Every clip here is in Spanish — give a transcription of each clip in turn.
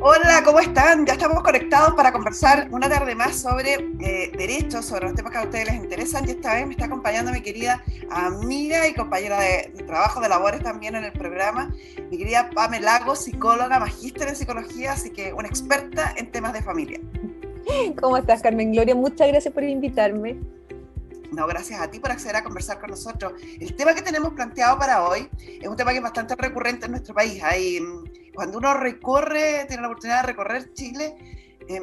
Hola, ¿cómo están? Ya estamos conectados para conversar una tarde más sobre derechos, sobre los temas que a ustedes les interesan, y esta vez me está acompañando mi querida amiga y compañera de trabajo, de labores también en el programa, mi querida Pamela Lagos, psicóloga, magíster en psicología, así que una experta en temas de familia. ¿Cómo estás, Carmen Gloria? Muchas gracias por invitarme. No, gracias a ti por acceder a conversar con nosotros. El tema que tenemos planteado para hoy es un tema que es bastante recurrente en nuestro país. Cuando uno tiene la oportunidad de recorrer Chile,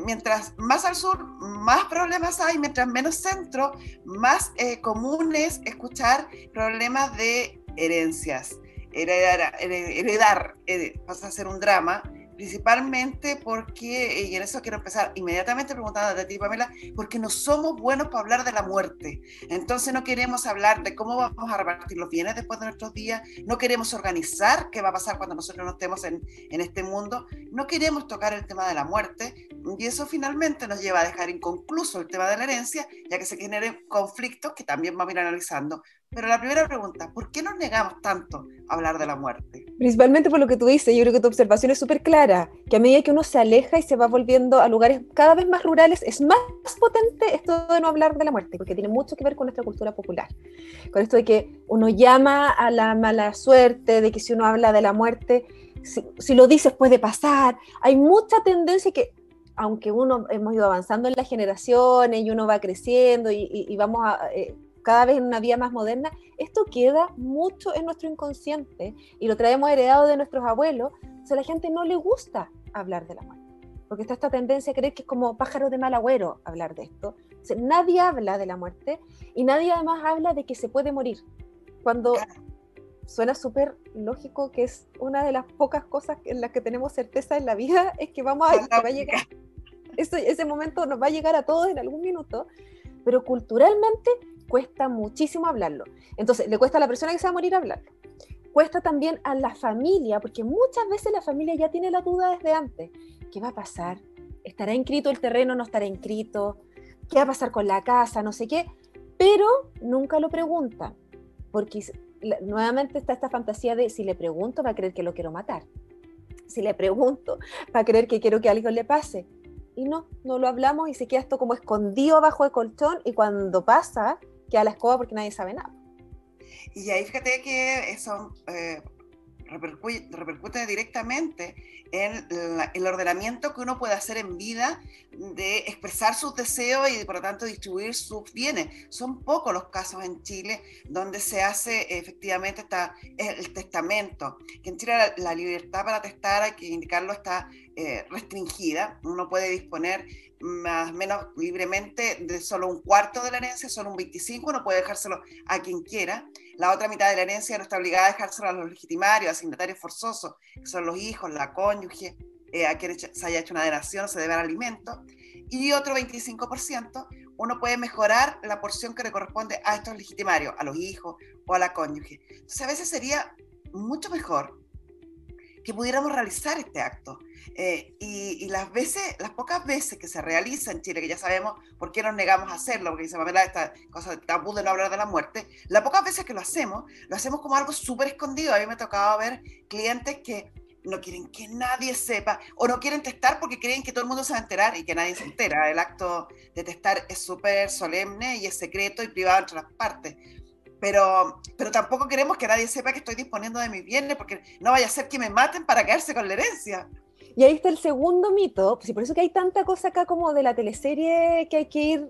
mientras más al sur, más problemas hay, mientras menos centro, más común es escuchar problemas de herencias. Heredar pasa a ser un drama, principalmente porque, y en eso quiero empezar inmediatamente preguntando a ti, Pamela, porque no somos buenos para hablar de la muerte. Entonces no queremos hablar de cómo vamos a repartir los bienes después de nuestros días, no queremos organizar qué va a pasar cuando nosotros no estemos en este mundo, no queremos tocar el tema de la muerte, y eso finalmente nos lleva a dejar inconcluso el tema de la herencia, ya que se generen conflictos que también vamos a ir analizando. Pero la primera pregunta, ¿por qué nos negamos tanto a hablar de la muerte? Principalmente por lo que tú dices, yo creo que tu observación es súper clara, que a medida que uno se aleja y se va volviendo a lugares cada vez más rurales, es más potente esto de no hablar de la muerte, porque tiene mucho que ver con nuestra cultura popular. Con esto de que uno llama a la mala suerte, de que si uno habla de la muerte, si lo dices puede pasar. Hay mucha tendencia que, aunque uno hemos ido avanzando en las generaciones y uno va creciendo y vamos a... cada vez en una vía más moderna, esto queda mucho en nuestro inconsciente y lo traemos heredado de nuestros abuelos. O sea, a la gente no le gusta hablar de la muerte, porque está esta tendencia a creer que es como pájaro de mal agüero hablar de esto. O sea, nadie habla de la muerte y nadie además habla de que se puede morir, cuando suena súper lógico, que es una de las pocas cosas en las que tenemos certeza en la vida, es que que va a llegar. Ese momento nos va a llegar a todos en algún minuto, pero culturalmente cuesta muchísimo hablarlo. Entonces, le cuesta a la persona que se va a morir hablarlo. Cuesta también a la familia, porque muchas veces la familia ya tiene la duda desde antes. ¿Qué va a pasar? ¿Estará inscrito el terreno? ¿No estará inscrito? ¿Qué va a pasar con la casa? No sé qué. Pero nunca lo preguntan, porque nuevamente está esta fantasía de si le pregunto va a creer que lo quiero matar. Si le pregunto va a creer que quiero que a alguien le pase. Y no lo hablamos y se queda esto como escondido bajo el colchón, y cuando pasa queda la escoba porque nadie sabe nada. Y ahí fíjate que eso repercute directamente en el ordenamiento que uno puede hacer en vida de expresar sus deseos y por lo tanto distribuir sus bienes. Son pocos los casos en Chile donde se hace efectivamente el testamento, que en Chile la libertad para testar, hay que indicarlo, está restringida. Uno puede disponer más o menos libremente de solo un cuarto de la herencia, solo un 25%, uno puede dejárselo a quien quiera. La otra mitad de la herencia no está obligada a dejárselo a los legitimarios, asignatarios forzosos, que son los hijos, la cónyuge, a quien se haya hecho una donación, se debe dar alimento. Y otro 25%, uno puede mejorar la porción que le corresponde a estos legitimarios, a los hijos o a la cónyuge. Entonces, a veces sería mucho mejor que pudiéramos realizar este acto. Y las pocas veces que se realiza en Chile, que ya sabemos por qué nos negamos a hacerlo, porque dice Pamela, esta cosa de tabú de no hablar de la muerte, las pocas veces que lo hacemos como algo súper escondido. A mí me ha tocado ver clientes que no quieren que nadie sepa, o no quieren testar porque creen que todo el mundo se va a enterar y que nadie se entera. El acto de testar es súper solemne y es secreto y privado entre las partes. Pero tampoco queremos que nadie sepa que estoy disponiendo de mis bienes, porque no vaya a ser que me maten para quedarse con la herencia. Y ahí está el segundo mito, pues, y por eso que hay tanta cosa acá como de la teleserie que hay que ir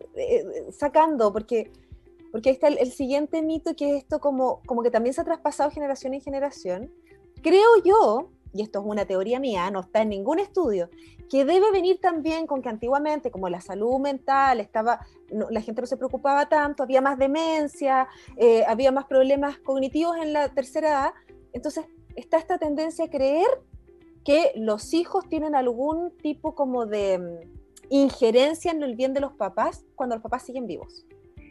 sacando, porque ahí está el siguiente mito, que es esto como que también se ha traspasado generación en generación. Creo yo, y esto es una teoría mía, no está en ningún estudio, que debe venir también con que antiguamente, como la salud mental la gente no se preocupaba tanto, había más demencia, había más problemas cognitivos en la tercera edad. Entonces está esta tendencia a creer que los hijos tienen algún tipo como de injerencia en el bien de los papás cuando los papás siguen vivos.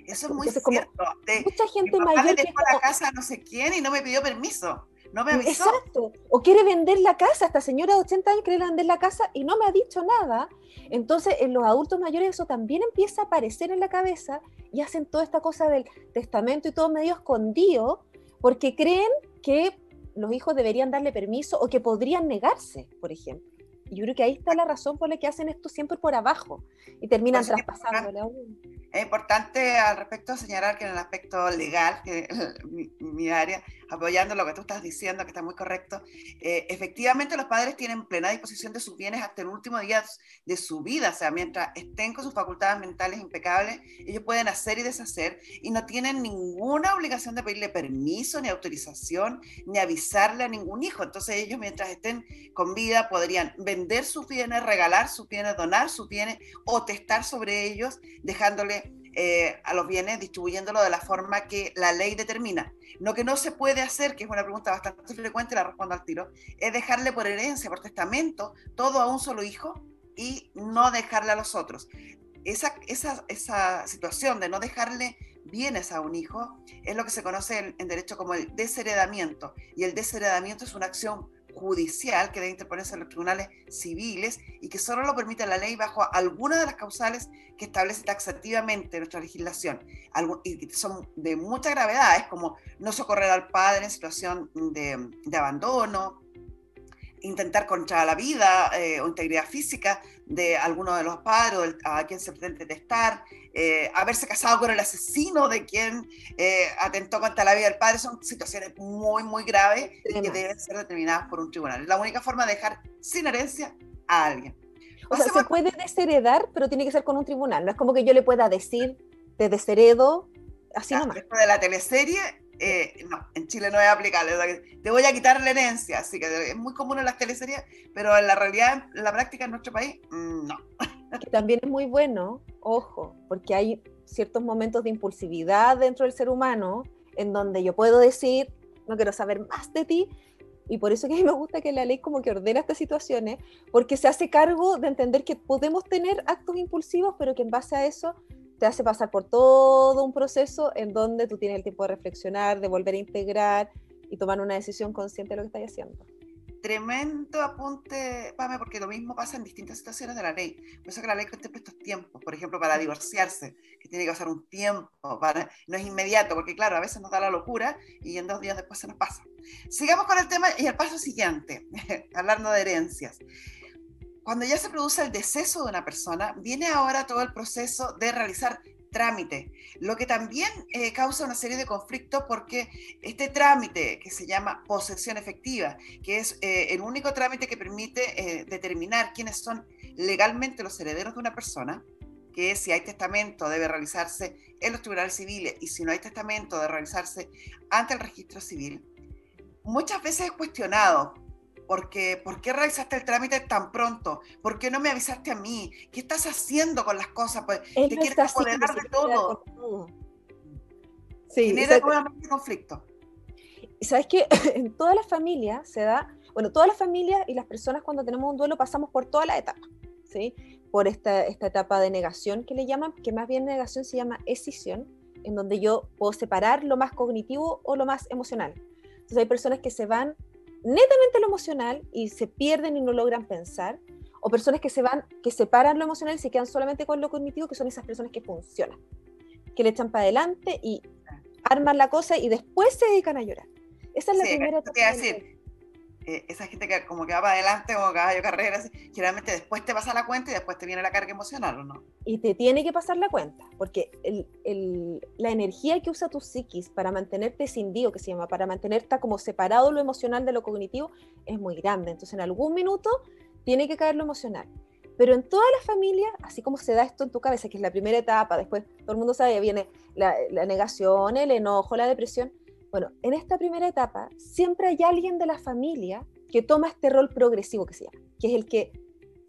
Eso es muy Entonces, cierto. mucha gente mi papá mayor le que es dejó la como, casa a no sé quién y no me pidió permiso, no me avisó. exacto, o quiere vender la casa, esta señora de 80 años quiere vender la casa y no me ha dicho nada. Entonces en los adultos mayores eso también empieza a aparecer en la cabeza, y hacen toda esta cosa del testamento y todo medio escondido, porque creen que los hijos deberían darle permiso o que podrían negarse, por ejemplo. Y yo creo que ahí está la razón por la que hacen esto siempre por abajo y terminan traspasándole a uno. Es importante al respecto señalar que en el aspecto legal, que es mi área, apoyando lo que tú estás diciendo, que está muy correcto, efectivamente los padres tienen plena disposición de sus bienes hasta el último día de su vida, o sea, mientras estén con sus facultades mentales impecables, ellos pueden hacer y deshacer y no tienen ninguna obligación de pedirle permiso, ni autorización, ni avisarle a ningún hijo. Entonces ellos mientras estén con vida podrían vender sus bienes, regalar sus bienes, donar sus bienes o testar sobre ellos, dejándole a los bienes, distribuyéndolo de la forma que la ley determina. Lo que no se puede hacer, que es una pregunta bastante frecuente, la respondo al tiro, es dejarle por herencia, por testamento, todo a un solo hijo y no dejarle a los otros. Esa situación de no dejarle bienes a un hijo es lo que se conoce en derecho como el desheredamiento, y el desheredamiento es una acción judicial que debe interponerse en los tribunales civiles y que solo lo permite la ley bajo alguna de las causales que establece taxativamente nuestra legislación, y son de mucha gravedad, es como no socorrer al padre en situación de abandono, intentar contra la vida o integridad física de alguno de los padres a quien se pretende testar, haberse casado con el asesino de quien atentó contra la vida del padre. Son situaciones muy, muy graves y que deben ser determinadas por un tribunal. Es la única forma de dejar sin herencia a alguien. O sea, se puede desheredar, pero tiene que ser con un tribunal. No es como que yo le pueda decir, te desheredo, así nomás. Esto de la teleserie, no, en Chile no es aplicable. Te voy a quitar la herencia, así que es muy común en las teleseries, pero en la realidad, en la práctica en nuestro país, no. Que también es muy bueno, ojo, porque hay ciertos momentos de impulsividad dentro del ser humano en donde yo puedo decir, no quiero saber más de ti, y por eso que a mí me gusta que la ley como que ordena estas situaciones, porque se hace cargo de entender que podemos tener actos impulsivos, pero que en base a eso te hace pasar por todo un proceso en donde tú tienes el tiempo de reflexionar, de volver a integrar y tomar una decisión consciente de lo que estás haciendo. Tremendo apunte, Pame, porque lo mismo pasa en distintas situaciones de la ley. Por eso que la ley contempla estos tiempos, por ejemplo, para divorciarse, que tiene que pasar un tiempo, no es inmediato, porque claro, a veces nos da la locura y en 2 días después se nos pasa. Sigamos con el tema y el paso siguiente, hablando de herencias. Cuando ya se produce el deceso de una persona, viene ahora todo el proceso de realizar trámite, lo que también causa una serie de conflictos porque este trámite que se llama posesión efectiva, que es el único trámite que permite determinar quiénes son legalmente los herederos de una persona, que si hay testamento debe realizarse en los tribunales civiles y si no hay testamento debe realizarse ante el registro civil, muchas veces es cuestionado. Porque, ¿por qué realizaste el trámite tan pronto? ¿Por qué no me avisaste a mí? ¿Qué estás haciendo con las cosas? Pues te quieres apoderar de todo. Sí, genera nuevamente conflicto. Y sabes que en todas las familias se da, bueno, todas las familias y las personas cuando tenemos un duelo pasamos por todas las etapas, ¿sí? Por esta etapa de negación que le llaman, que más bien negación se llama escisión, en donde yo puedo separar lo más cognitivo o lo más emocional. Entonces hay personas que se van netamente lo emocional y se pierden y no logran pensar, o personas que separan lo emocional y se quedan solamente con lo cognitivo, que son esas personas que funcionan, que le echan para adelante y arman la cosa y después se dedican a llorar. Esa es la primera etapa. Esa gente que como que va para adelante como caballo carrera, generalmente después te pasa la cuenta y después te viene la carga emocional, ¿o no? Y te tiene que pasar la cuenta, porque la energía que usa tu psiquis para mantenerte escindido, que se llama, para mantenerte como separado lo emocional de lo cognitivo, es muy grande. Entonces en algún minuto tiene que caer lo emocional. Pero en todas las familias, así como se da esto en tu cabeza, que es la primera etapa, después todo el mundo sabe, viene la negación, el enojo, la depresión. Bueno, en esta primera etapa siempre hay alguien de la familia que toma este rol progresivo que se llama, que es el que,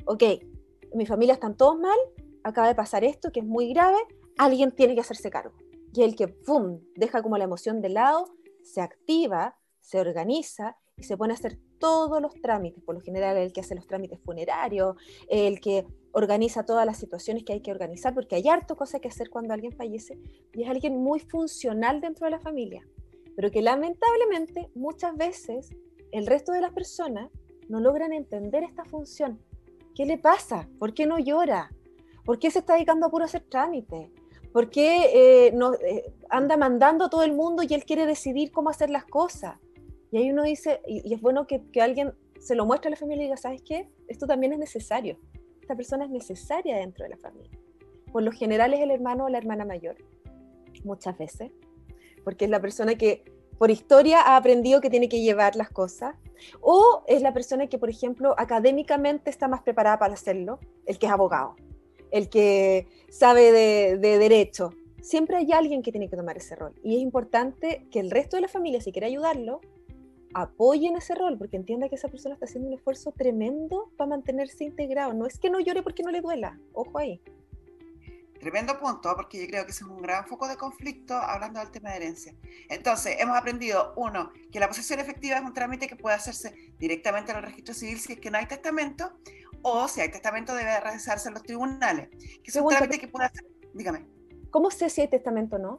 ok, en mi familia están todos mal, acaba de pasar esto que es muy grave, alguien tiene que hacerse cargo. Y el que, ¡pum!, deja como la emoción de lado, se activa, se organiza y se pone a hacer todos los trámites, por lo general el que hace los trámites funerarios, el que organiza todas las situaciones que hay que organizar, porque hay harto cosas que hacer cuando alguien fallece, y es alguien muy funcional dentro de la familia, pero que lamentablemente muchas veces el resto de las personas no logran entender esta función. ¿Qué le pasa? ¿Por qué no llora? ¿Por qué se está dedicando a puro hacer trámites? ¿Por qué anda mandando a todo el mundo y él quiere decidir cómo hacer las cosas? Y ahí uno dice, y es bueno que alguien se lo muestra a la familia y diga, ¿sabes qué? Esto también es necesario. Esta persona es necesaria dentro de la familia. Por lo general es el hermano o la hermana mayor, muchas veces, porque es la persona que por historia ha aprendido que tiene que llevar las cosas, o es la persona que, por ejemplo, académicamente está más preparada para hacerlo, el que es abogado, el que sabe de derecho. Siempre hay alguien que tiene que tomar ese rol, y es importante que el resto de la familia, si quiere ayudarlo, apoyen ese rol, porque entienda que esa persona está haciendo un esfuerzo tremendo para mantenerse integrado. No es que no llore porque no le duela, ojo ahí. Tremendo punto, porque yo creo que ese es un gran foco de conflicto hablando del tema de herencia. Entonces, hemos aprendido, uno, que la posesión efectiva es un trámite que puede hacerse directamente en el registro civil si es que no hay testamento, o si hay testamento debe realizarse en los tribunales, que es un trámite que puede hacer, dígame. ¿Cómo sé si hay testamento o no?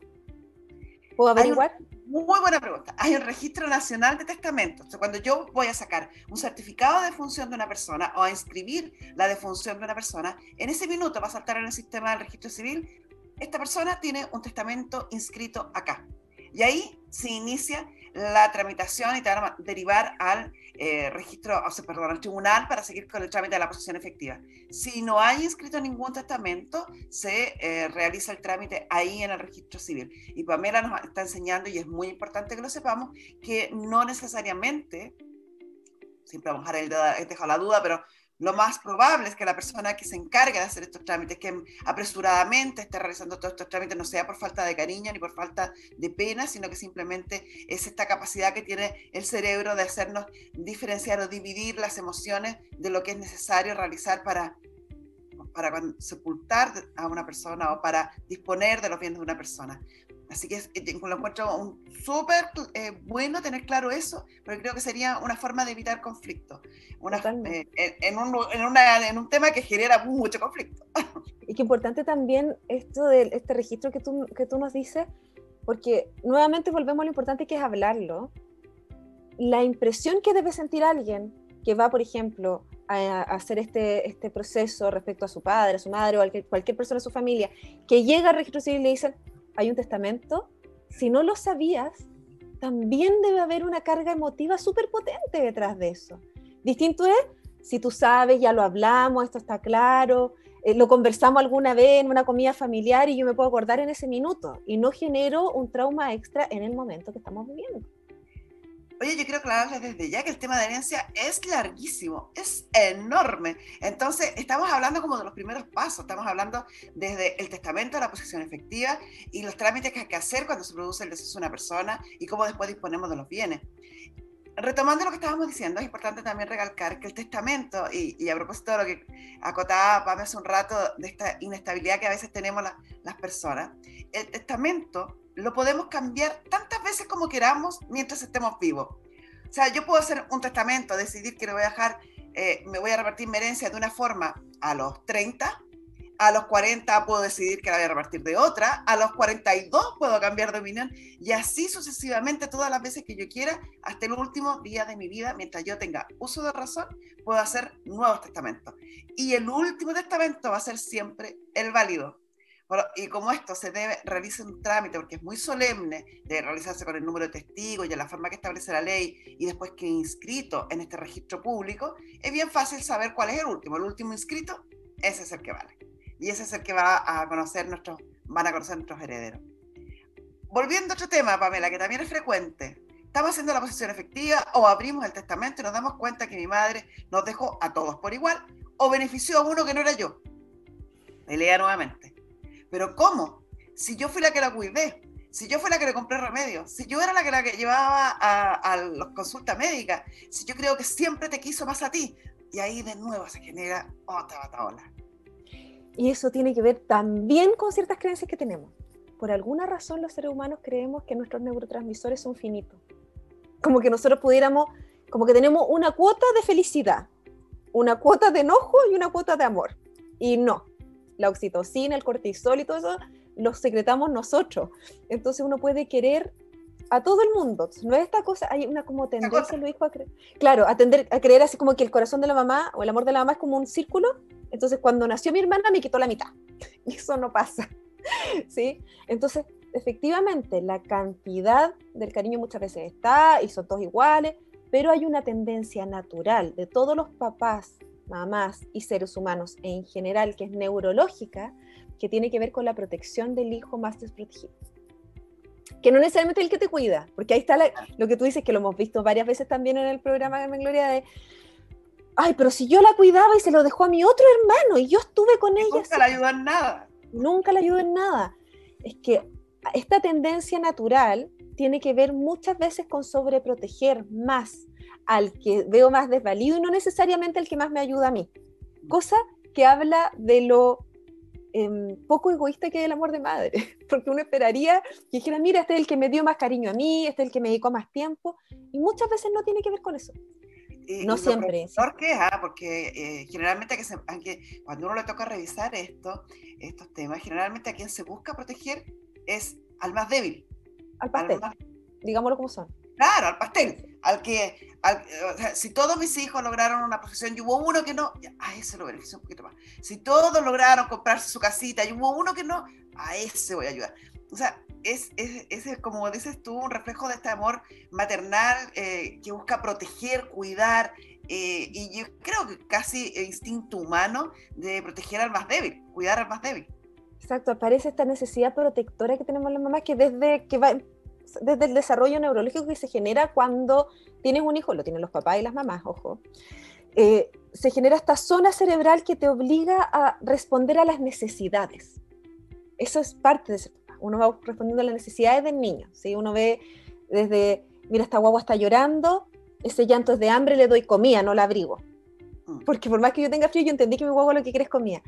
¿Puedo Hay averiguar? muy buena pregunta. Hay un registro nacional de testamentos. O sea, cuando yo voy a sacar un certificado de defunción de una persona o a inscribir la defunción de una persona, en ese minuto va a saltar en el sistema del registro civil, esta persona tiene un testamento inscrito acá. Y ahí se inicia la tramitación y te van a derivar al registro, o sea, perdón, al tribunal para seguir con el trámite de la posesión efectiva. Si no hay inscrito ningún testamento, se realiza el trámite ahí en el registro civil. Y Pamela nos está enseñando, y es muy importante que lo sepamos, que no necesariamente, siempre vamos a dejar la duda, pero lo más probable es que la persona que se encargue de hacer estos trámites, que apresuradamente esté realizando todos estos trámites, no sea por falta de cariño ni por falta de pena, sino que simplemente es esta capacidad que tiene el cerebro de hacernos diferenciar o dividir las emociones de lo que es necesario realizar para sepultar a una persona o para disponer de los bienes de una persona. Así que lo encuentro súper bueno tener claro eso, pero creo que sería una forma de evitar conflicto en un tema que genera mucho conflicto. Y que importante también esto de este registro que tú nos dices, porque nuevamente volvemos a lo importante que es hablarlo. La impresión que debe sentir alguien que va, por ejemplo, a hacer este proceso respecto a su padre, a su madre o a cualquier persona de su familia, que llega al registro civil y le dicen, hay un testamento, si no lo sabías, también debe haber una carga emotiva súper potente detrás de eso. Distinto es, si tú sabes, ya lo hablamos, esto está claro, lo conversamos alguna vez en una comida familiar y yo me puedo acordar en ese minuto y no genero un trauma extra en el momento que estamos viviendo. Oye, yo quiero aclararles desde ya que el tema de herencia es larguísimo, es enorme. Entonces, estamos hablando como de los primeros pasos, estamos hablando desde el testamento, la posesión efectiva y los trámites que hay que hacer cuando se produce el deceso de una persona y cómo después disponemos de los bienes. Retomando lo que estábamos diciendo, es importante también recalcar que el testamento, y a propósito de lo que acotaba Pame hace un rato, de esta inestabilidad que a veces tenemos las personas, el testamento lo podemos cambiar tantas veces como queramos mientras estemos vivos. O sea, yo puedo hacer un testamento, decidir que le voy a dejar, me voy a repartir mi herencia de una forma a los 30, a los 40 puedo decidir que la voy a repartir de otra, a los 42 puedo cambiar de opinión, y así sucesivamente todas las veces que yo quiera, hasta el último día de mi vida, mientras yo tenga uso de razón, puedo hacer nuevos testamentos. Y el último testamento va a ser siempre el válido. Bueno, y como esto realiza un trámite, porque es muy solemne, de realizarse con el número de testigos y en la forma que establece la ley, y después que inscrito en este registro público, es bien fácil saber cuál es el último. El último inscrito, ese es el que vale. Y ese es el que van a conocer nuestros herederos. Volviendo a otro tema, Pamela, que también es frecuente. Estamos haciendo la posesión efectiva o abrimos el testamento y nos damos cuenta que mi madre nos dejó a todos por igual o benefició a uno que no era yo. Pelea nuevamente. ¿Pero cómo? Si yo fui la que la cuidé, si yo fui la que le compré remedios, si yo era la que llevaba a las consultas médicas, si yo creo que siempre te quiso más a ti. Y ahí de nuevo se genera otra bataola. Y eso tiene que ver también con ciertas creencias que tenemos. Por alguna razón los seres humanos creemos que nuestros neurotransmisores son finitos. Como que nosotros pudiéramos, como que tenemos una cuota de felicidad, una cuota de enojo y una cuota de amor. Y no, la oxitocina, el cortisol y todo eso los secretamos nosotros. Entonces uno puede querer a todo el mundo. No es esta cosa, hay una como tendencia en los hijos a creer. Claro, a creer así como que el corazón de la mamá o el amor de la mamá es como un círculo. Entonces, cuando nació mi hermana, me quitó la mitad. Y eso no pasa, ¿sí? Entonces, efectivamente, la cantidad del cariño muchas veces está, y son todos iguales, pero hay una tendencia natural de todos los papás, mamás y seres humanos en general, que es neurológica, que tiene que ver con la protección del hijo más desprotegido. Que no necesariamente el que te cuida, porque ahí está lo que tú dices, que lo hemos visto varias veces también en el programa de Gloria, de ay, pero si yo la cuidaba y se lo dejó a mi otro hermano y yo estuve con ella. Nunca la ayudó en nada. Nunca la ayudó en nada. Es que esta tendencia natural tiene que ver muchas veces con sobreproteger más al que veo más desvalido y no necesariamente al que más me ayuda a mí. Cosa que habla de lo poco egoísta que es el amor de madre, porque uno esperaría que dijera, mira, este es el que me dio más cariño a mí, este es el que me dedicó más tiempo, y muchas veces no tiene que ver con eso. No siempre. ¿Qué es? Porque generalmente cuando uno le toca revisar estos temas, generalmente a quien se busca proteger es al más débil. Al pastel, digámoslo como son. Claro, al pastel. O sea, si todos mis hijos lograron una profesión y hubo uno que no, a ese lo beneficio un poquito más. Si todos lograron comprarse su casita y hubo uno que no, a ese voy a ayudar. O sea, es como dices tú, un reflejo de este amor maternal que busca proteger, cuidar, y yo creo que casi instinto humano de proteger al más débil, cuidar al más débil. Exacto, aparece esta necesidad protectora que tenemos las mamás, que desde el desarrollo neurológico que se genera cuando tienes un hijo, lo tienen los papás y las mamás, ojo, se genera esta zona cerebral que te obliga a responder a las necesidades. Eso es parte de ser papá. Uno va respondiendo a las necesidades del niño, ¿sí? Uno ve desde, mira, esta guagua está llorando, ese llanto es de hambre, le doy comida, no la abrigo. Porque por más que yo tenga frío, yo entendí que mi guagua lo que quiere es comida.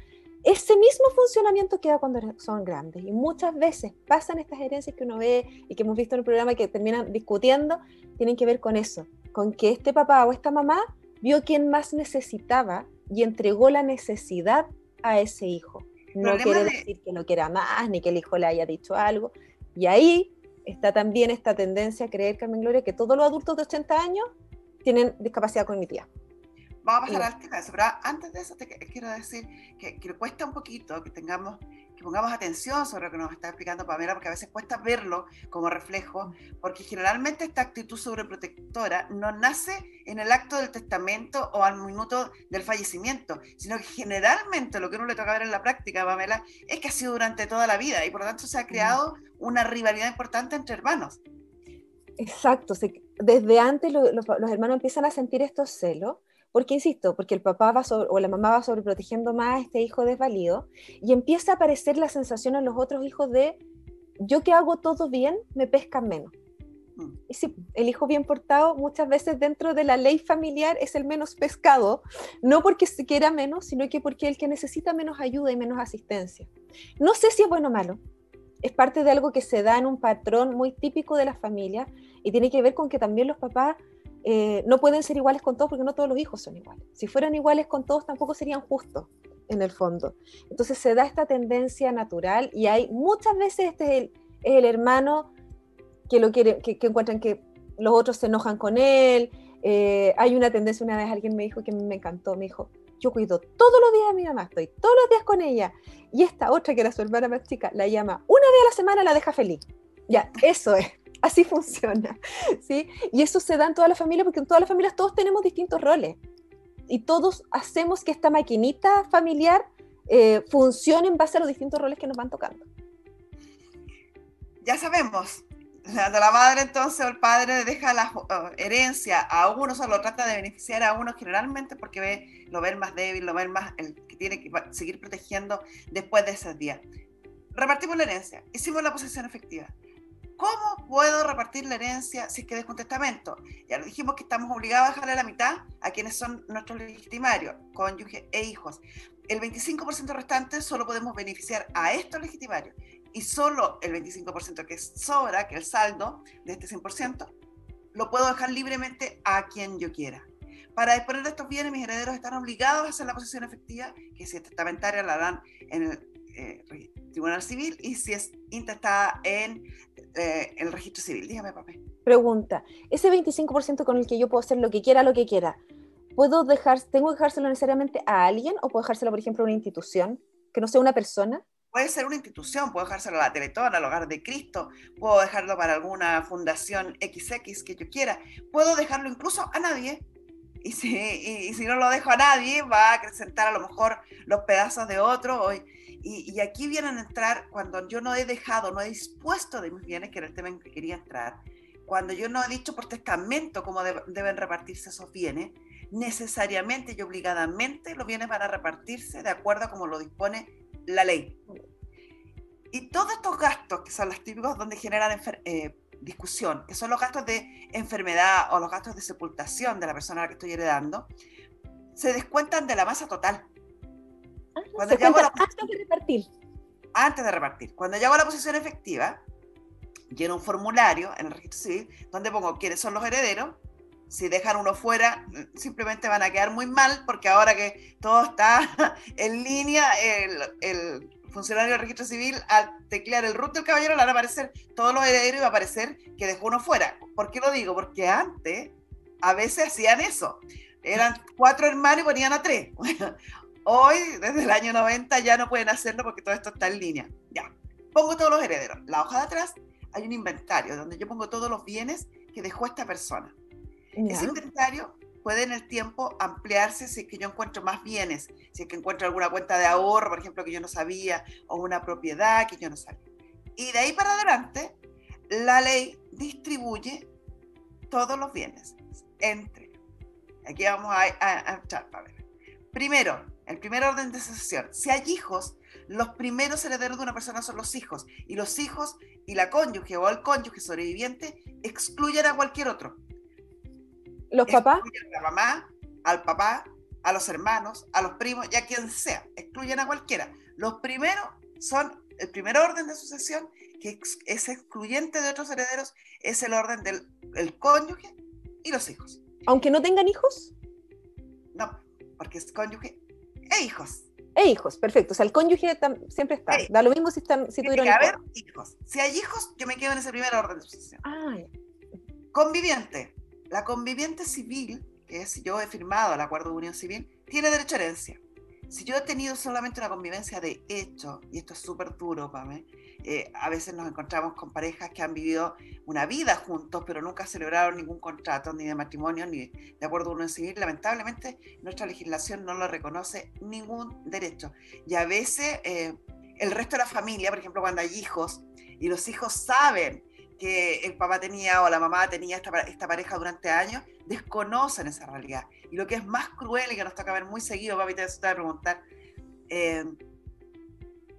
Ese mismo funcionamiento queda cuando son grandes, y muchas veces pasan estas herencias que uno ve y que hemos visto en el programa que terminan discutiendo, tienen que ver con eso, con que este papá o esta mamá vio quien más necesitaba y entregó la necesidad a ese hijo. No quiere decir que no quiera más, ni que el hijo le haya dicho algo, y ahí está también esta tendencia a creer, Carmen Gloria, que todos los adultos de 80 años tienen discapacidad cognitiva. Vamos a pasar al tema de eso, pero antes de eso te quiero decir que cuesta un poquito que pongamos atención sobre lo que nos está explicando Pamela, porque a veces cuesta verlo como reflejo, porque generalmente esta actitud sobreprotectora no nace en el acto del testamento o al minuto del fallecimiento, sino que generalmente lo que uno le toca ver en la práctica, Pamela, es que ha sido durante toda la vida y por lo tanto se ha creado una rivalidad importante entre hermanos. Exacto, desde antes los hermanos empiezan a sentir estos celos, porque, insisto, porque el papá o la mamá va sobreprotegiendo más a este hijo desvalido, y empieza a aparecer la sensación en los otros hijos de, yo que hago todo bien, me pescan menos. Y sí, el hijo bien portado muchas veces dentro de la ley familiar es el menos pescado, no porque se quiera menos, sino que porque es el que necesita menos ayuda y menos asistencia. No sé si es bueno o malo, es parte de algo que se da en un patrón muy típico de las familias, y tiene que ver con que también los papás no pueden ser iguales con todos, porque no todos los hijos son iguales. Si fueran iguales con todos, tampoco serían justos, en el fondo. Entonces se da esta tendencia natural, y hay muchas veces es el hermano que lo quiere, que encuentran que los otros se enojan con él. Hay una tendencia, una vez alguien me dijo que me encantó, me dijo, yo cuido todos los días a mi mamá, estoy todos los días con ella, y esta otra, que era su hermana más chica, la llama una vez a la semana, la deja feliz. Ya, eso es. Así funciona, ¿sí? Y eso se da en toda la familia, porque en todas las familias todos tenemos distintos roles, y todos hacemos que esta maquinita familiar funcione en base a los distintos roles que nos van tocando. Ya sabemos, cuando la madre entonces o el padre deja la herencia a uno, solo trata de beneficiar a uno generalmente porque lo ve el más débil, lo ve el que tiene que seguir protegiendo después de esos días. Repartimos la herencia, hicimos la posesión efectiva. ¿Cómo puedo repartir la herencia si es que dejo un testamento? Ya lo dijimos que estamos obligados a dejarle la mitad a quienes son nuestros legitimarios, cónyuges e hijos. El 25% restante solo podemos beneficiar a estos legitimarios, y solo el 25% que sobra, que es el saldo de este 100%, lo puedo dejar libremente a quien yo quiera. Para disponer de estos bienes, mis herederos están obligados a hacer la posesión efectiva, que si es testamentaria la harán en el Tribunal Civil, y si es intestada en el registro civil. Dígame, papá. Pregunta, ese 25% con el que yo puedo hacer lo que quiera, ¿tengo que dejárselo necesariamente a alguien, o puedo dejárselo, por ejemplo, a una institución, que no sea una persona? puede ser una institución, puedo dejárselo a la Teletón, al Hogar de Cristo, puedo dejarlo para alguna fundación XX que yo quiera, puedo dejarlo incluso a nadie. Y si no lo dejo a nadie, va a acrecentar a lo mejor los pedazos de otro. Y aquí vienen a entrar cuando yo no he dejado, no he dispuesto de mis bienes, que era el tema en que quería entrar, cuando yo no he dicho por testamento cómo deben repartirse esos bienes, necesariamente y obligadamente los bienes van a repartirse de acuerdo a como lo dispone la ley. Y todos estos gastos, que son los típicos donde generan discusión, que son los gastos de enfermedad o los gastos de sepultación de la persona a la que estoy heredando, se descuentan de la masa total. Cuando se cuenta antes de repartir. Antes de repartir. Cuando yo hago la posesión efectiva, lleno un formulario en el registro civil donde pongo quiénes son los herederos. Si dejan uno fuera, simplemente van a quedar muy mal, porque ahora que todo está en línea, el funcionario del registro civil, al teclear el root del caballero, le van a aparecer todos los herederos y va a aparecer que dejó uno fuera. ¿Por qué lo digo? Porque antes a veces hacían eso. Eran 4 hermanos y ponían a 3. Bueno, hoy, desde el año 90, ya no pueden hacerlo porque todo esto está en línea. Ya, pongo todos los herederos. La hoja de atrás hay un inventario donde yo pongo todos los bienes que dejó esta persona. Ese inventario puede en el tiempo ampliarse si es que yo encuentro más bienes, si es que encuentro alguna cuenta de ahorro, por ejemplo, que yo no sabía, o una propiedad que yo no sabía. Y de ahí para adelante, la ley distribuye todos los bienes entre. Aquí vamos a echar para ver. Primero, el primer orden de sucesión. Si hay hijos, los primeros herederos de una persona son los hijos, y los hijos y la cónyuge o el cónyuge sobreviviente excluyen a cualquier otro. ¿Los papás? Excluyen a la mamá, al papá, a los hermanos, a los primos y a quien sea. Excluyen a cualquiera. Los primeros son el primer orden de sucesión, que es excluyente de otros herederos, es el orden del cónyuge y los hijos. ¿Aunque no tengan hijos? No, porque es cónyuge e hijos. E hijos, perfecto. O sea, el cónyuge siempre está. Da lo mismo si tuvieron hijos. Si hay hijos, yo me quedo en ese primer orden de sucesión. Ya. Conviviente. La conviviente civil, que es si yo he firmado el acuerdo de unión civil, tiene derecho a herencia. Si yo he tenido solamente una convivencia de hecho, y esto es súper duro para mí, a veces nos encontramos con parejas que han vivido una vida juntos, pero nunca celebraron ningún contrato, ni de matrimonio, ni de acuerdo de unión civil. Lamentablemente, nuestra legislación no lo reconoce ningún derecho. Y a veces, el resto de la familia, por ejemplo, cuando hay hijos, y los hijos saben que el papá tenía o la mamá tenía esta pareja durante años, desconocen esa realidad. Y lo que es más cruel y que nos toca ver muy seguido, papi, te voy a preguntar,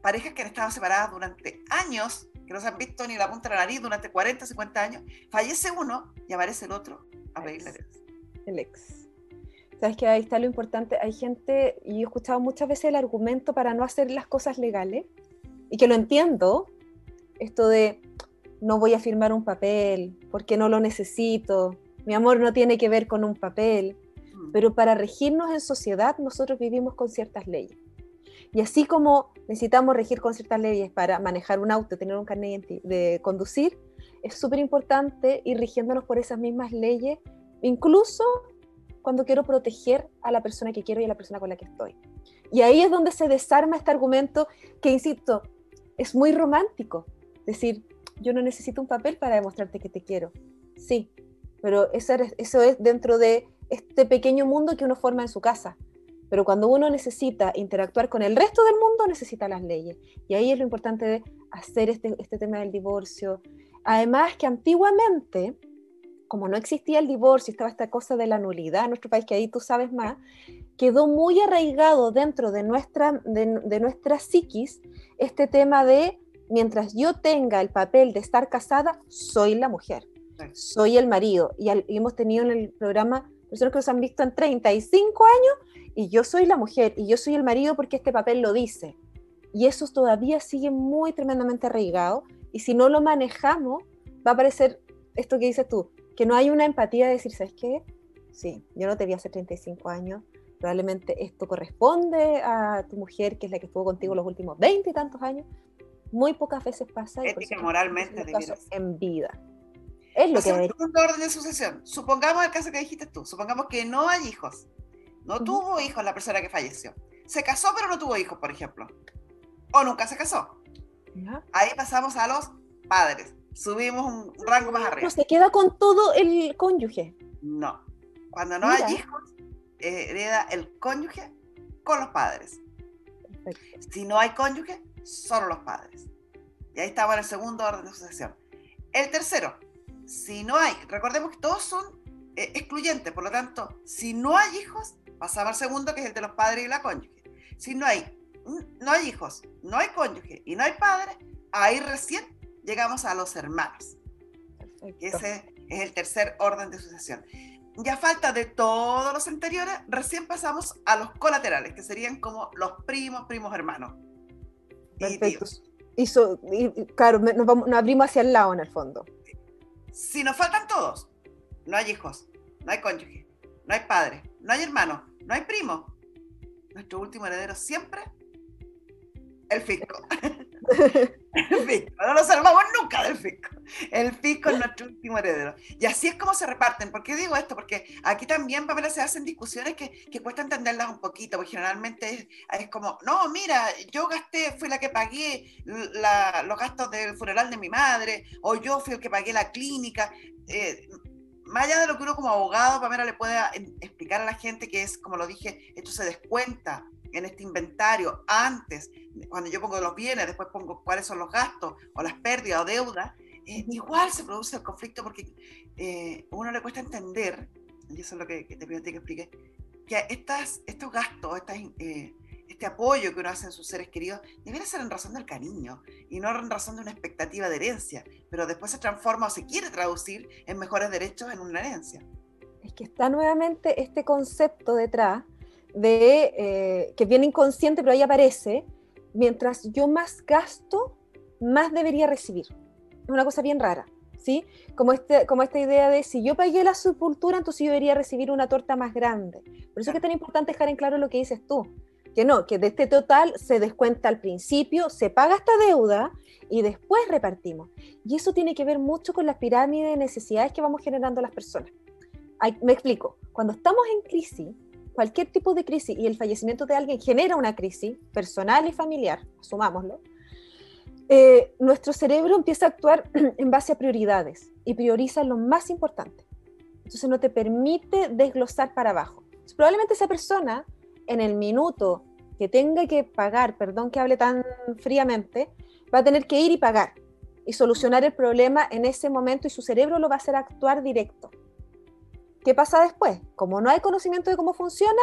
parejas que han estado separadas durante años, que no se han visto ni la punta de la nariz durante 40, 50 años, fallece uno y aparece el otro a pedir la herencia. El ex. Sabes que ahí está lo importante, hay gente, y yo he escuchado muchas veces el argumento para no hacer las cosas legales, y que lo entiendo, esto de no voy a firmar un papel porque no lo necesito, mi amor no tiene que ver con un papel, pero para regirnos en sociedad nosotros vivimos con ciertas leyes. Y así como necesitamos regir con ciertas leyes para manejar un auto, tener un carnet de conducir, es súper importante ir rigiéndonos por esas mismas leyes, incluso cuando quiero proteger a la persona que quiero y a la persona con la que estoy. Y ahí es donde se desarma este argumento que, insisto, es muy romántico. Es decir, yo no necesito un papel para demostrarte que te quiero. Sí, pero eso es dentro de este pequeño mundo que uno forma en su casa. Pero cuando uno necesita interactuar con el resto del mundo, necesita las leyes. Y ahí es lo importante de hacer este tema del divorcio. Además que antiguamente, como no existía el divorcio, estaba esta cosa de la nulidad en nuestro país, que ahí tú sabes más, quedó muy arraigado dentro de nuestra psiquis este tema de mientras yo tenga el papel de estar casada, soy la mujer, soy el marido. Y hemos tenido en el programa personas que nos han visto en 35 años y yo soy la mujer y yo soy el marido porque este papel lo dice. Y eso todavía sigue muy tremendamente arraigado y si no lo manejamos va a aparecer esto que dices tú, que no hay una empatía de decir, ¿sabes qué? Sí, yo no te vi hace 35 años, probablemente esto corresponde a tu mujer que es la que estuvo contigo los últimos 20 y tantos años. Muy pocas veces pasa. Ética, moralmente, en vida. Es lo que debería. Segundo orden de sucesión. Supongamos el caso que dijiste tú. Supongamos que no hay hijos. No tuvo hijos la persona que falleció. Se casó pero no tuvo hijos, por ejemplo. o nunca se casó. ¿Ya? Ahí pasamos a los padres. Subimos un rango más arriba. No se queda con todo el cónyuge. No. Cuando no Mira. hay hijos, hereda el cónyuge con los padres. Perfecto. Si no hay cónyuge, solo los padres. Y ahí estamos en el segundo orden de sucesión. El tercero, si no hay, recordemos que todos son excluyentes, por lo tanto, si no hay hijos, pasamos al segundo, que es el de los padres y la cónyuge. Si no hay hijos, no hay cónyuge y no hay padres, ahí recién llegamos a los hermanos. Perfecto. Ese es el tercer orden de sucesión. Ya falta de todos los anteriores, recién pasamos a los colaterales, que serían como los primos hermanos. Perfecto. Y tíos. Claro, nos abrimos hacia el lado en el fondo. Si nos faltan todos, no hay hijos, no hay cónyuge, no hay padre, no hay hermano, no hay primo, nuestro último heredero siempre, el fisco. El fisco, no nos salvamos nunca del fisco. El fisco es nuestro último heredero. Y así es como se reparten. ¿Por qué digo esto? Porque aquí también, Pamela, se hacen discusiones que cuesta entenderlas un poquito, porque generalmente es como, no, mira, yo gasté, fui la que pagué los gastos del funeral de mi madre, o yo fui el que pagué la clínica. Más allá de lo que uno como abogado, Pamela, le pueda explicar a la gente que es, como lo dije, esto se descuenta en este inventario antes, cuando yo pongo los bienes, después pongo cuáles son los gastos o las pérdidas o deudas, igual se produce el conflicto porque a uno le cuesta entender, y eso es lo que te pido que explique, que estos gastos, este apoyo que uno hace en sus seres queridos, debería ser en razón del cariño y no en razón de una expectativa de herencia, pero después se transforma o se quiere traducir en mejores derechos en una herencia. Es que está nuevamente este concepto detrás que es bien inconsciente, pero ahí aparece: mientras yo más gasto, más debería recibir. Es una cosa bien rara, ¿sí? Como esta idea de, si yo pagué la sepultura, entonces yo debería recibir una torta más grande. Por eso es que es tan importante dejar en claro lo que dices tú, que no, que de este total se descuenta al principio, se paga esta deuda y después repartimos. Y eso tiene que ver mucho con las pirámides de necesidades que vamos generando las personas. Me explico. Cuando estamos en crisis, cualquier tipo de crisis, y el fallecimiento de alguien genera una crisis personal y familiar, asumámoslo, nuestro cerebro empieza a actuar en base a prioridades y prioriza lo más importante. Entonces no te permite desglosar para abajo. Entonces, probablemente esa persona, en el minuto que tenga que pagar, perdón que hable tan fríamente, va a tener que ir y pagar y solucionar el problema en ese momento, y su cerebro lo va a hacer actuar directo. ¿Qué pasa después? Como no hay conocimiento de cómo funciona,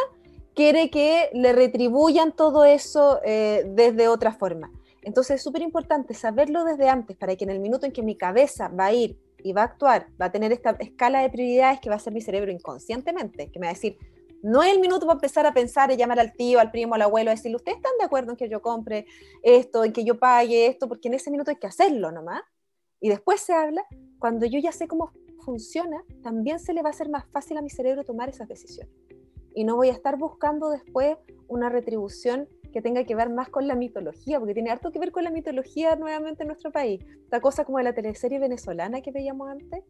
quiere que le retribuyan todo eso desde otra forma. Entonces es súper importante saberlo desde antes, para que en el minuto en que mi cabeza va a ir y va a actuar, va a tener esta escala de prioridades que va a hacer mi cerebro inconscientemente, que me va a decir, no es el minuto para empezar a pensar y llamar al tío, al primo, al abuelo, a decirle, ¿ustedes están de acuerdo en que yo compre esto, en que yo pague esto? Porque en ese minuto hay que hacerlo nomás. Y después se habla, cuando yo ya sé cómo funciona, también se le va a hacer más fácil a mi cerebro tomar esas decisiones. Y no voy a estar buscando después una retribución que tenga que ver más con la mitología, porque tiene harto que ver con la mitología nuevamente en nuestro país. Esta cosa como de la teleserie venezolana que veíamos antes,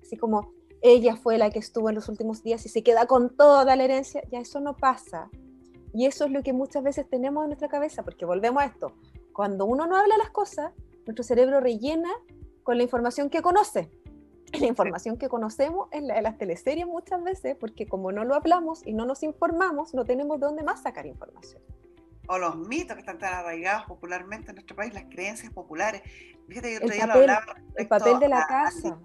así como ella fue la que estuvo en los últimos días y se queda con toda la herencia. Ya eso no pasa. Y eso es lo que muchas veces tenemos en nuestra cabeza, porque volvemos a esto. Cuando uno no habla las cosas, nuestro cerebro rellena con la información que conoce. La información que conocemos es la de las teleseries muchas veces, porque como no lo hablamos y no nos informamos, no tenemos de dónde más sacar información. O los mitos que están tan arraigados popularmente en nuestro país, las creencias populares. Fíjate que otro El día lo papel, hablaba el papel de la casa.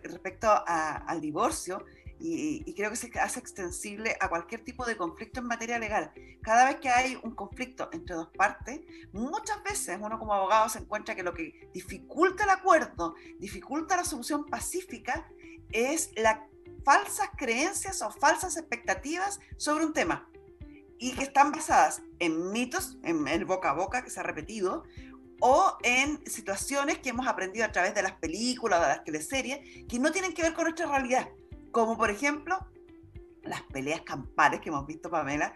Respecto al divorcio, y creo que se hace extensible a cualquier tipo de conflicto en materia legal. Cada vez que hay un conflicto entre dos partes, muchas veces uno como abogado se encuentra que lo que dificulta el acuerdo, dificulta la solución pacífica, es las falsas creencias o falsas expectativas sobre un tema, y que están basadas en mitos, en el boca a boca que se ha repetido, o en situaciones que hemos aprendido a través de las películas, de las teleseries, que no tienen que ver con nuestra realidad, como por ejemplo las peleas campales que hemos visto, Pamela,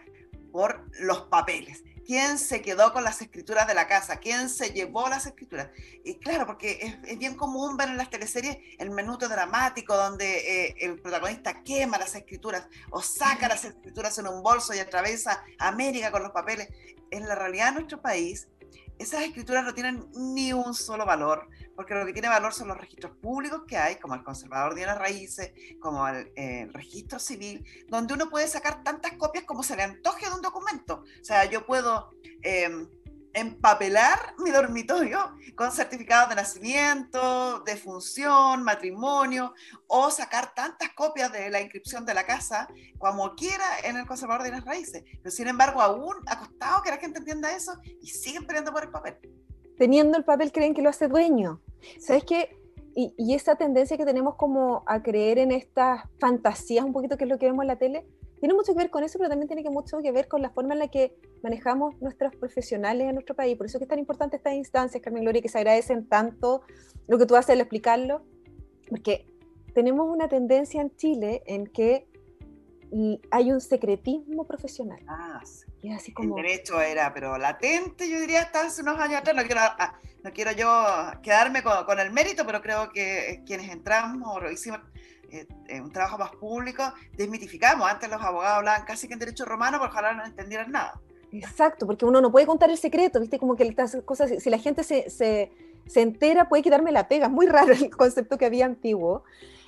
por los papeles. ¿Quién se quedó con las escrituras de la casa? ¿Quién se llevó las escrituras? Y claro, porque es bien común ver en las teleseries el minuto dramático donde el protagonista quema las escrituras o saca las escrituras en un bolso y atraviesa América con los papeles. En la realidad de nuestro país, esas escrituras no tienen ni un solo valor, porque lo que tiene valor son los registros públicos que hay, como el conservador de bienes raíces, como el registro civil, donde uno puede sacar tantas copias como se le antoje de un documento. O sea, yo puedo empapelar mi dormitorio con certificados de nacimiento, de función, matrimonio, o sacar tantas copias de la inscripción de la casa como quiera en el conservador de las raíces. Pero sin embargo, aún ha costado que la gente entienda eso y siguen peleando por el papel. Teniendo el papel creen que lo hace dueño. ¿Sabes qué? Y esa tendencia que tenemos como a creer en estas fantasías, un poquito que es lo que vemos en la tele, tiene mucho que ver con eso, pero también tiene mucho que ver con la forma en la que manejamos nuestros profesionales en nuestro país. Por eso es que es tan importante estas instancias, Carmen Gloria, que se agradecen tanto lo que tú haces al explicarlo, porque tenemos una tendencia en Chile en que hay un secretismo profesional. Sí. Que es así como... El derecho era, pero latente, yo diría, hasta hace unos años atrás. No quiero yo quedarme con el mérito, pero creo que quienes entramos o hicimos un trabajo más público, desmitificamos. Antes los abogados hablaban casi que en derecho romano, pero ojalá no entendieran nada. Exacto, porque uno no puede contar el secreto, ¿viste? Como que estas cosas, si la gente se entera, puede quitarme la pega. Es muy raro el concepto que había antiguo.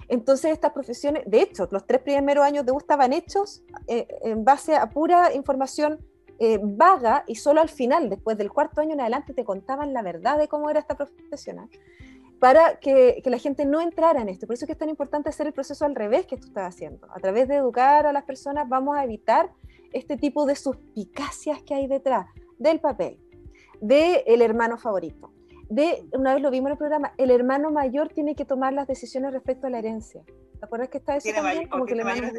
Entonces estas profesiones, de hecho, los 3 primeros años de U estaban hechos en base a pura información vaga, y solo al final, después del 4º año en adelante, te contaban la verdad de cómo era esta profesional, para que la gente no entrara en esto. Por eso es que es tan importante hacer el proceso al revés que tú estás haciendo. A través de educar a las personas vamos a evitar este tipo de suspicacias que hay detrás del papel, del hermano favorito. Una vez lo vimos en el programa, el hermano mayor tiene que tomar las decisiones respecto a la herencia. ¿Te acuerdas que está eso también? Como que el hermano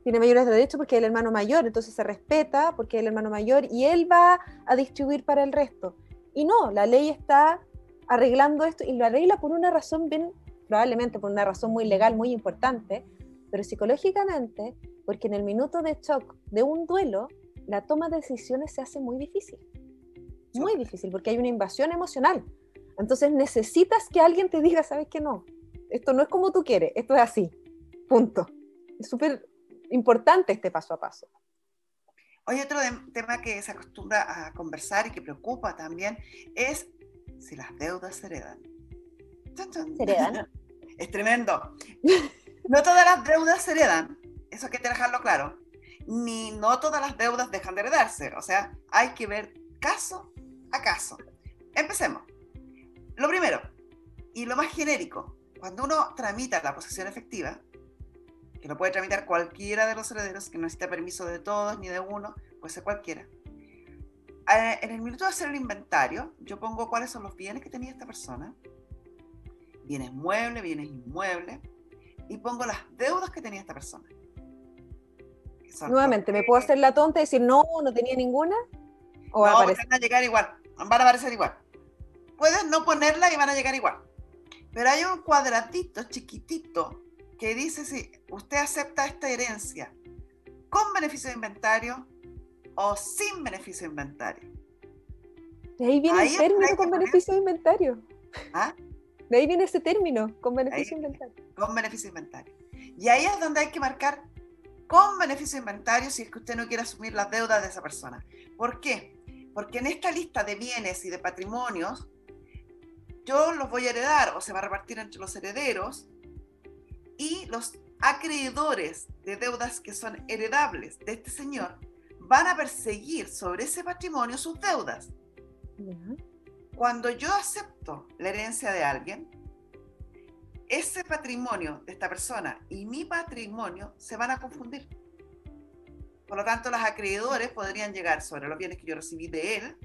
tiene mayores derechos porque es el hermano mayor, entonces se respeta porque es el hermano mayor y él va a distribuir para el resto. Y no, la ley está arreglando esto y lo arregla por una razón bien, probablemente por una razón muy legal, muy importante, pero psicológicamente, porque en el minuto de shock de un duelo, la toma de decisiones se hace muy difícil. Muy difícil, porque hay una invasión emocional. Entonces necesitas que alguien te diga, ¿sabes qué? No, esto no es como tú quieres, esto es así, punto. Es súper importante este paso a paso. Hoy otro tema que se acostumbra a conversar y que preocupa también es si las deudas se heredan. ¿Se heredan? Es tremendo. No todas las deudas se heredan, eso hay que dejarlo claro, ni no todas las deudas dejan de heredarse, o sea, hay que ver caso a caso. Empecemos. Lo primero, y lo más genérico, cuando uno tramita la posesión efectiva, que lo puede tramitar cualquiera de los herederos, que no necesita permiso de todos ni de uno, puede ser cualquiera. En el minuto de hacer el inventario, yo pongo cuáles son los bienes que tenía esta persona, bienes muebles, bienes inmuebles, y pongo las deudas que tenía esta persona. Nuevamente, ¿me puedo hacer la tonta y decir no tenía ninguna? ¿O no, van a llegar igual, van a aparecer igual. Puedes no ponerla y van a llegar igual. Pero hay un cuadradito chiquitito que dice si usted acepta esta herencia con beneficio de inventario o sin beneficio de inventario. De ahí viene el término con beneficio de inventario. ¿Ah? De ahí viene ese término, con beneficio de inventario. Con beneficio de inventario. Y ahí es donde hay que marcar con beneficio de inventario si es que usted no quiere asumir las deudas de esa persona. ¿Por qué? Porque en esta lista de bienes y de patrimonios, yo los voy a heredar o se va a repartir entre los herederos, y los acreedores de deudas que son heredables de este señor van a perseguir sobre ese patrimonio sus deudas. Cuando yo acepto la herencia de alguien, ese patrimonio de esta persona y mi patrimonio se van a confundir. Por lo tanto, los acreedores podrían llegar sobre los bienes que yo recibí de él,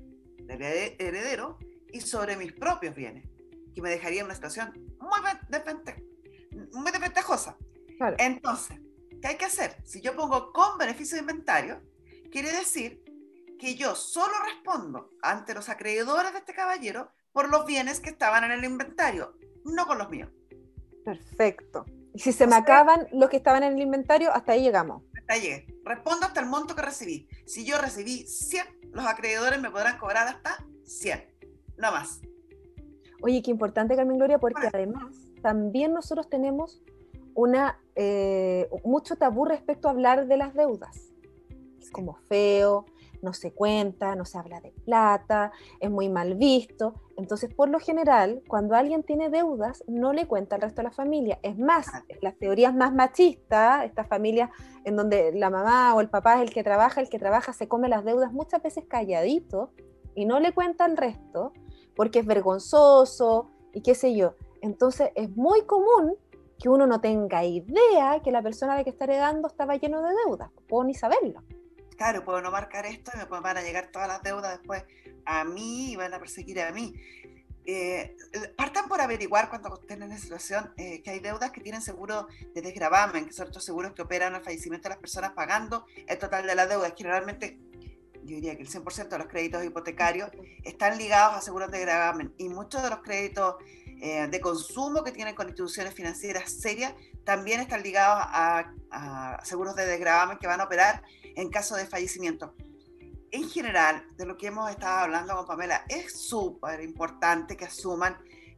del heredero, y sobre mis propios bienes, que me dejaría en una situación muy desventajosa. Claro. Entonces, ¿qué hay que hacer? Si yo pongo con beneficio de inventario, quiere decir que yo solo respondo ante los acreedores de este caballero por los bienes que estaban en el inventario, no con los míos. Perfecto. Y si se me acaban los que estaban en el inventario, hasta ahí llegamos. Hasta ahí llegué. respondo hasta el monto que recibí. Si yo recibí 100, los acreedores me podrán cobrar hasta 100, no más. Oye, qué importante, Carmen Gloria, porque además también nosotros tenemos mucho tabú respecto a hablar de las deudas. Es como feo, no se cuenta, no se habla de plata, es muy mal visto. Entonces, por lo general, cuando alguien tiene deudas, no le cuenta al resto de la familia. Es más, las teorías más machistas, estas familias en donde la mamá o el papá es el que trabaja se come las deudas muchas veces calladito y no le cuenta al resto porque es vergonzoso y qué sé yo. Entonces, es muy común que uno no tenga idea que la persona a la que está heredando estaba lleno de deudas, puedo ni saberlo. Claro, puedo no marcar esto y me van a llegar todas las deudas después a mí y van a perseguir a mí. Partan por averiguar cuando estén en esa situación que hay deudas que tienen seguro de desgravamen, que son estos seguros que operan al fallecimiento de las personas pagando el total de la deuda. Generalmente, yo diría que el 100% de los créditos hipotecarios están ligados a seguros de desgravamen y muchos de los créditos de consumo que tienen con instituciones financieras serias también están ligados a seguros de desgravamen que van a operar en caso de fallecimiento. En general, de lo que hemos estado hablando con Pamela, es súper importante que asuman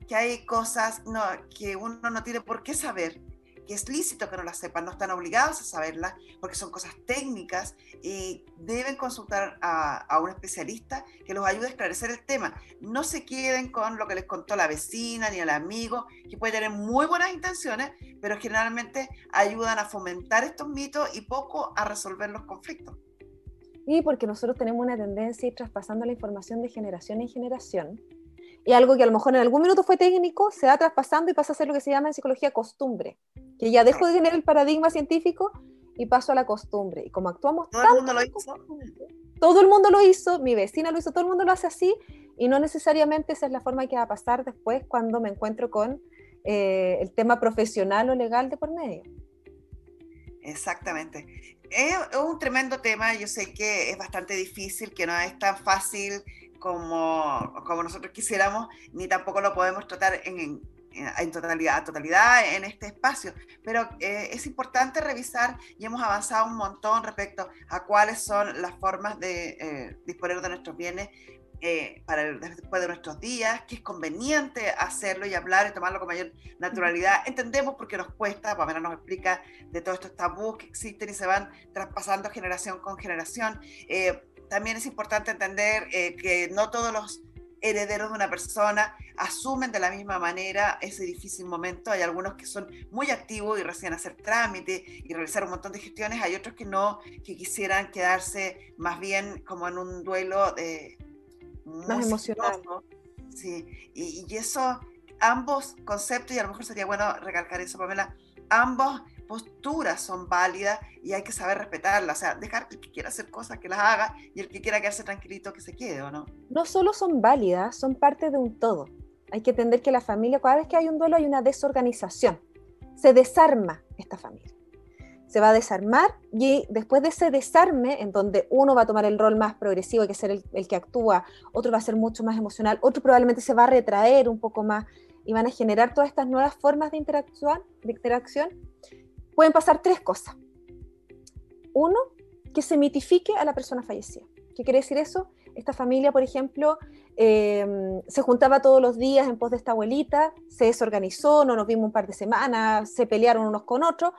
que hay cosas que uno no tiene por qué saber, que es lícito que no las sepan, no están obligados a saberlas porque son cosas técnicas y deben consultar a un especialista que los ayude a esclarecer el tema. No se queden con lo que les contó la vecina ni el amigo, que puede tener muy buenas intenciones, pero generalmente ayudan a fomentar estos mitos y poco a resolver los conflictos. Y porque nosotros tenemos una tendencia a ir traspasando la información de generación en generación, y algo que a lo mejor en algún minuto fue técnico, se va traspasando y pasa a ser lo que se llama en psicología costumbre, que ya dejo de tener el paradigma científico y paso a la costumbre. Y como actuamos todo el mundo lo hizo, todo el mundo lo hizo, mi vecina lo hizo, todo el mundo lo hace así, y no necesariamente esa es la forma que va a pasar después cuando me encuentro con el tema profesional o legal de por medio. Exactamente. Es un tremendo tema, yo sé que es bastante difícil, que no es tan fácil como nosotros quisiéramos, ni tampoco lo podemos tratar en totalidad en este espacio, pero es importante revisar y hemos avanzado un montón respecto a cuáles son las formas de disponer de nuestros bienes después de nuestros días, que es conveniente hacerlo y hablar y tomarlo con mayor naturalidad. Entendemos por qué nos cuesta, Pamela nos explica de todos estos tabús que existen y se van traspasando generación con generación. También es importante entender que no todos los herederos de una persona asumen de la misma manera ese difícil momento. Hay algunos que son muy activos y recién hacer trámite y realizar un montón de gestiones. Hay otros que no, que quisieran quedarse más bien como en un duelo más emocional. Sí, y eso, ambos conceptos, y a lo mejor sería bueno recalcar eso, Pamela, ambas posturas son válidas y hay que saber respetarlas, o sea, dejar que el que quiera hacer cosas que las haga y el que quiera quedarse tranquilito que se quede, ¿o no? No solo son válidas, son parte de un todo. Hay que entender que la familia, cada vez que hay un duelo hay una desorganización, se desarma esta familia. Se va a desarmar y después de ese desarme, en donde uno va a tomar el rol más progresivo, hay que ser el que actúa, otro va a ser mucho más emocional, otro probablemente se va a retraer un poco más y van a generar todas estas nuevas formas de interacción, pueden pasar tres cosas. Uno, que se mitifique a la persona fallecida. ¿Qué quiere decir eso? Esta familia, por ejemplo, se juntaba todos los días en pos de esta abuelita, se desorganizó, no nos vimos un par de semanas, se pelearon unos con otros,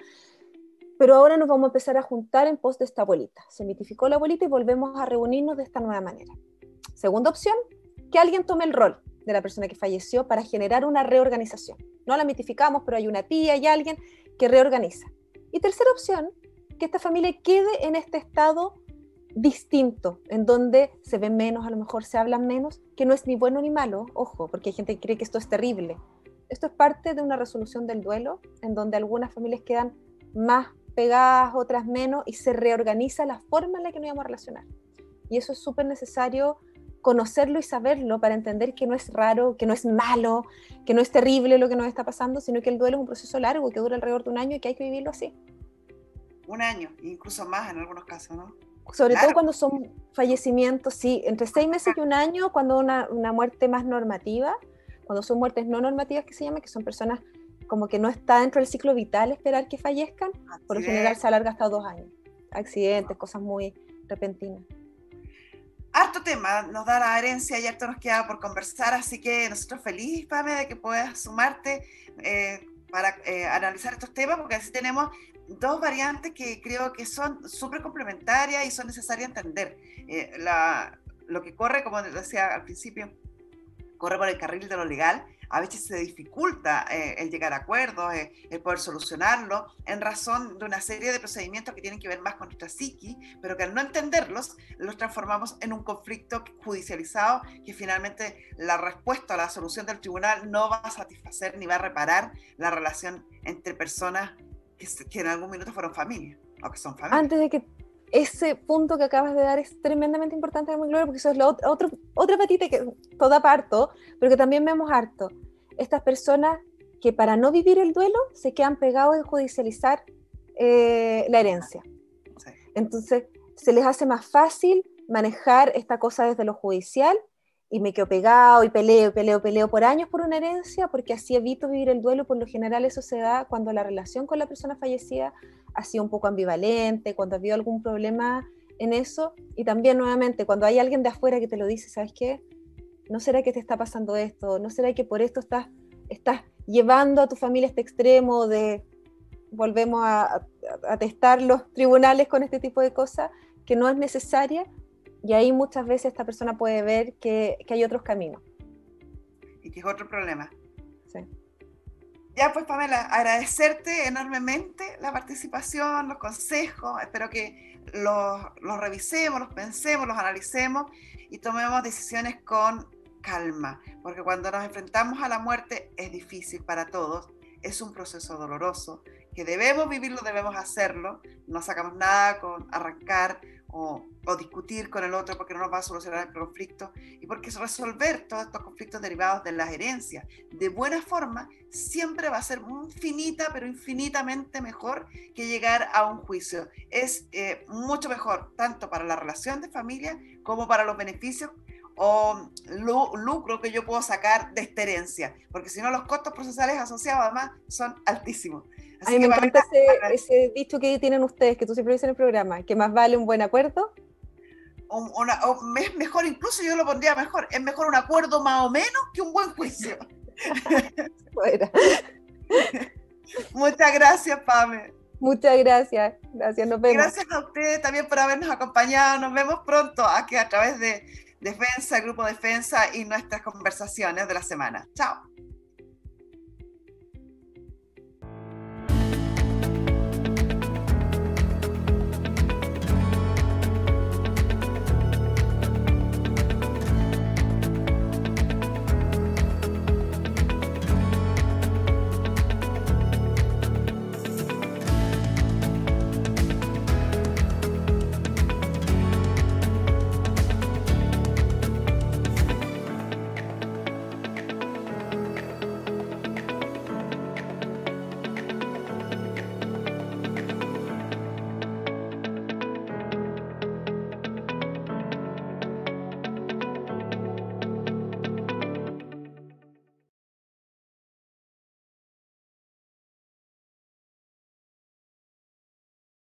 pero ahora nos vamos a empezar a juntar en pos de esta abuelita. Se mitificó la abuelita y volvemos a reunirnos de esta nueva manera. Segunda opción, que alguien tome el rol de la persona que falleció para generar una reorganización. No la mitificamos, pero hay una tía y alguien que reorganiza. Y tercera opción, que esta familia quede en este estado distinto, en donde se ve menos, a lo mejor se hablan menos, que no es ni bueno ni malo, ojo, porque hay gente que cree que esto es terrible. Esto es parte de una resolución del duelo, en donde algunas familias quedan más pegadas, otras menos, y se reorganiza la forma en la que nos íbamos a relacionar. Y eso es súper necesario conocerlo y saberlo para entender que no es raro, que no es malo, que no es terrible lo que nos está pasando, sino que el duelo es un proceso largo que dura alrededor de un año y que hay que vivirlo así. Un año, incluso más en algunos casos, ¿no? Sobre todo cuando son fallecimientos, sí, entre 6 meses y un año, cuando una muerte más normativa, cuando son muertes no normativas que se llama, que son personas como que no está dentro del ciclo vital esperar que fallezcan, por lo general se alarga hasta 2 años. accidentes, cosas muy repentinas. Harto tema nos da la herencia y harto nos queda por conversar, así que nosotros feliz, Pame, de que puedas sumarte para analizar estos temas, porque así tenemos dos variantes que creo que son súper complementarias y son necesarias entender. Lo que corre, como decía al principio, corre por el carril de lo legal, a veces se dificulta el llegar a acuerdos, el poder solucionarlo, en razón de una serie de procedimientos que tienen que ver más con nuestra psiqui, pero que al no entenderlos, los transformamos en un conflicto judicializado que finalmente la respuesta a la solución del tribunal no va a satisfacer ni va a reparar la relación entre personas que en algún minuto fueron familia, o que son familia. Antes de que ese punto que acabas de dar es tremendamente importante, muy Gloria, porque eso es otra patita que toda parto, pero que también vemos harto. Estas personas que para no vivir el duelo se quedan pegados en judicializar la herencia. Sí. Entonces se les hace más fácil manejar esta cosa desde lo judicial y me quedo pegado y peleo por años por una herencia porque así evito vivir el duelo. Por lo general eso se da cuando la relación con la persona fallecida ha sido un poco ambivalente, cuando ha habido algún problema en eso, y también nuevamente cuando hay alguien de afuera que te lo dice, ¿sabes qué? ¿No será que te está pasando esto? ¿No será que por esto estás llevando a tu familia a este extremo de, volvemos a testar los tribunales con este tipo de cosas, que no es necesaria? Y ahí muchas veces esta persona puede ver que hay otros caminos. Y que es otro problema. Sí. Ya pues, Pamela, agradecerte enormemente la participación, los consejos. Espero que los revisemos, los pensemos, los analicemos y tomemos decisiones con calma, porque cuando nos enfrentamos a la muerte es difícil para todos, es un proceso doloroso, que debemos vivirlo, debemos hacerlo, no sacamos nada con arrancar o discutir con el otro porque no nos va a solucionar el conflicto y porque resolver todos estos conflictos derivados de las herencias de buena forma siempre va a ser infinita, pero infinitamente mejor que llegar a un juicio. Es mucho mejor tanto para la relación de familia como para los beneficios o lucro que yo puedo sacar de esta herencia, porque si no los costos procesales asociados además son altísimos. Así a mí me encanta ese dicho que tienen ustedes, que tú siempre dices en el programa, que más vale un buen acuerdo. Es mejor, incluso yo lo pondría mejor, es mejor un acuerdo más o menos que un buen juicio. Bueno. Muchas gracias, Pame. Muchas gracias, nos vemos. Gracias a ustedes también por habernos acompañado, nos vemos pronto aquí a través de Defensa, el Grupo Defensa y nuestras conversaciones de la semana. Chao.